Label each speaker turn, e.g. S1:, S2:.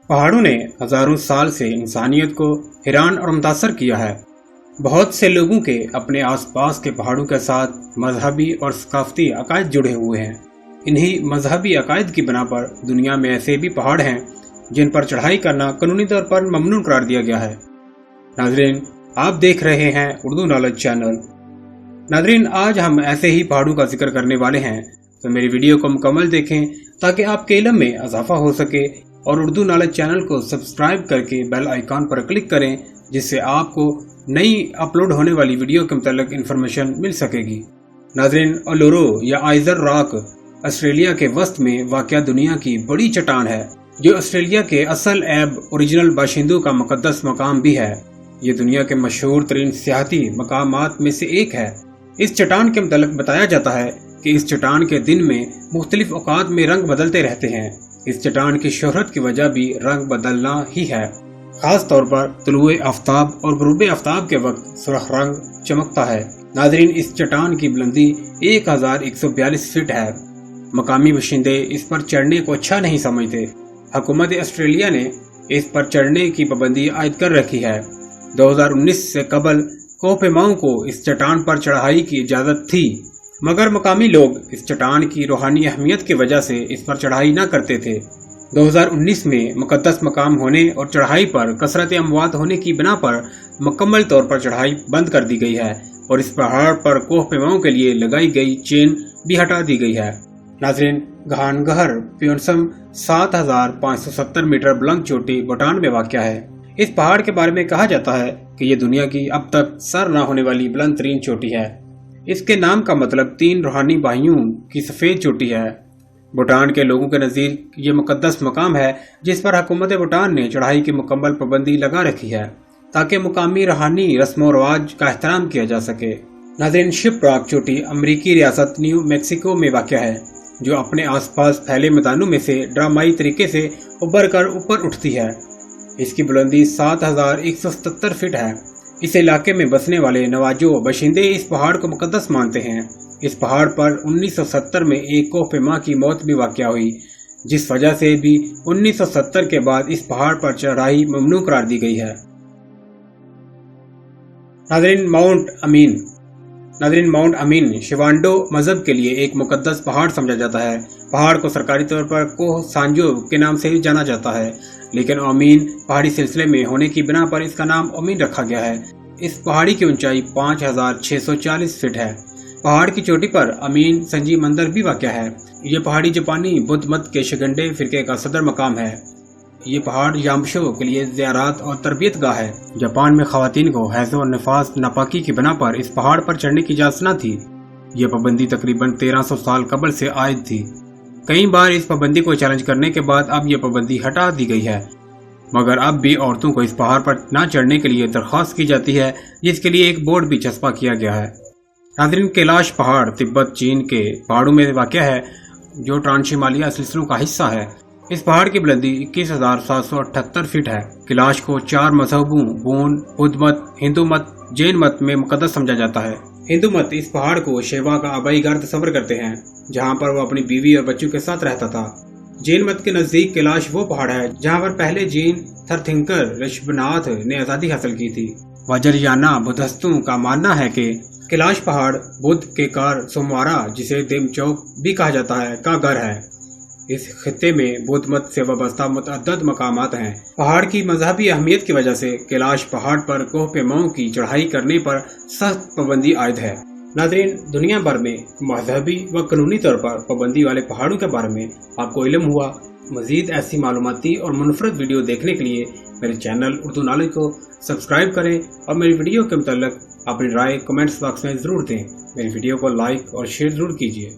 S1: पहाड़ों ने हजारों साल से इंसानियत को हैरान और मुतासर किया है। बहुत से लोगों के अपने आसपास के पहाड़ों के साथ मजहबी और सकाफती अकायद जुड़े हुए हैं। इन्हीं मजहबी अकायद की बिना पर दुनिया में ऐसे भी पहाड़ हैं जिन पर चढ़ाई करना कानूनी तौर पर ममनू करार दिया गया है। नाजरीन, आप देख रहे हैं उर्दू नॉलेज चैनल। नाजरीन, आज हम ऐसे ही पहाड़ों का जिक्र करने वाले हैं, तो मेरी वीडियो को मुकम्मल देखें ताकि आपके इल्म में इजाफा हो सके, और उर्दू नॉलेज चैनल को सब्सक्राइब करके बेल आइकॉन पर क्लिक करें, जिससे आपको नई अपलोड होने वाली वीडियो के मुतालिक इन्फॉर्मेशन मिल सकेगी। नाजरीन, ओलोरो या आइजर रॉक ऑस्ट्रेलिया के वस्त में वाक़या दुनिया की बड़ी चट्टान है, जो ऑस्ट्रेलिया के असल ऐब ओरिजिनल बाशिंदों का मुकद्दस मकाम भी है। ये दुनिया के मशहूर तरीन सियाहती मकामात में से एक है। इस चट्टान के मुतालिक बताया जाता है कि इस चट्टान के दिन में मुख्तलिफ औकात में रंग बदलते रहते हैं। इस चट्टान की शोहरत की वजह भी रंग बदलना ही है। खास तौर पर तुलुए आफ्ताब और गुरूब आफ्ताब के वक्त सुर्ख रंग चमकता है। नाजरीन, इस चट्टान की बुलंदी 1142 फीट है। मकामी बाशिंदे इस पर चढ़ने को अच्छा नहीं समझते। हुकूमत ऑस्ट्रेलिया ने इस पर चढ़ने की पाबंदी आयद कर रखी है। 2019 से कबल कोहपेमाओं को इस चट्टान पर चढ़ाई की इजाजत थी, मगर मकामी लोग इस चट्टान की रूहानी अहमियत की वजह से इस पर चढ़ाई न करते थे। 2019 में मुकद्दस मकाम होने और चढ़ाई पर कसरत अमवात होने की बिना पर मुकम्मल तौर पर चढ़ाई बंद कर दी गई है, और इस पहाड़ पर कोहपेमाओं के लिए लगाई गई चेन भी हटा दी गई है। नाजरीन, घानगहर प्योनसम 7570 मीटर बुलंद चोटी भूटान में वाक़या है। इस पहाड़ के बारे में कहा जाता है कि ये दुनिया की अब तक सर न होने वाली बुलंद तरीन चोटी है। इसके नाम का मतलब 3 रूहानी भाइयों की सफेद चोटी है। भूटान के लोगों के नजदीक ये मुकद्दस मकाम है, जिस पर हुकूमत भूटान ने चढ़ाई की मुकम्मल पाबंदी लगा रखी है, ताकि मुकामी रूहानी रस्म और रवाज का एहतराम किया जा सके। नाज़रीन, शिप रॉक चोटी अमरीकी रियासत न्यू मैक्सिको में वाक़या है, जो अपने आसपास फैले मैदानों में से ड्रामाई तरीके से उभर कर ऊपर उठती है। इसकी बुलंदी 7177 फीट है। इस इलाके में बसने वाले नवाजो बाशिंदे इस पहाड़ को मुकद्दस मानते हैं। इस पहाड़ पर 1970 में एक कोहपेमा की मौत भी वाक़या हुई, जिस वजह से भी 1970 के बाद इस पहाड़ पर चढ़ाई ममनू करार दी गई है। नाज़रीन, माउंट अमीन शिवांडो मजहब के लिए एक मुकद्दस पहाड़ समझा जाता है। पहाड़ को सरकारी तौर पर कोह सांजो के नाम से जाना जाता है, लेकिन अमीन पहाड़ी सिलसिले में होने की बिना पर इसका नाम अमीन रखा गया है। इस पहाड़ी की ऊंचाई 5640 फीट है। पहाड़ की चोटी पर अमीन संजी मंदिर भी वाक़या है। ये पहाड़ी जापानी बुद्ध मत के शिगंडे फिरके का सदर मकाम है। ये पहाड़ यामशो के लिए ज़ियारत और तरबियत गाह है। जापान में खवातीन को हैज़ और निफास नापाकी की बिना पर इस पहाड़ पर चढ़ने की इजाज़त न थी। यह पाबंदी तकरीबन 1300 साल कबल से आयद थी। कई बार इस पाबंदी को चैलेंज करने के बाद अब यह पाबंदी हटा दी गई है, मगर अब भी औरतों को इस पहाड़ पर न चढ़ने के लिए दरख्वास्त की जाती है, जिसके लिए एक बोर्ड भी चस्पा किया गया है। नाज़रीन, कैलाश पहाड़ तिब्बत चीन के पहाड़ों में वाक़या है, जो ट्रांसहिमालयी सिलसिलों का हिस्सा है। इस पहाड़ की बुलंदी 21,778 फीट है। कैलाश को 4 मजहबों बौद्ध, बुद्ध मत, हिंदू मत, जैन मत में मुकद्दस समझा जाता है। हिंदू मत इस पहाड़ को शिवा का आबाई घर तस्वर करते हैं, जहाँ पर वो अपनी बीवी और बच्चों के साथ रहता था। जैन मत के नजदीक कैलाश वो पहाड़ है जहाँ पर पहले जैन तीर्थंकर ऋषभनाथ ने आजादी हासिल की थी। वज्रयाना बुद्धिस्टों का मानना है कि कैलाश पहाड़ बुद्ध के कार सोमवारा, जिसे देमचौक भी कहा जाता है, का घर है। इस खित्ते में बुद्ध मत से वाबस्ता मुतअद्दिद मकामात हैं। पहाड़ की मजहबी अहमियत की वजह से कैलाश पहाड़ पर कोहपेमाओं की चढ़ाई करने पर सख्त पाबंदी आयद है। नाज़रीन, दुनिया भर में मजहबी व कानूनी तौर पर पाबंदी वाले पहाड़ों के बारे में आपको इल्म हुआ। मजीद ऐसी मालूमाती और मुनफरद वीडियो देखने के लिए मेरे चैनल उर्दू नॉलेज को सब्सक्राइब करें, और मेरी वीडियो के मुताल्लिक अपनी राय कमेंट्स बॉक्स में ज़रूर दें। मेरी वीडियो को लाइक और शेयर ज़रूर कीजिए।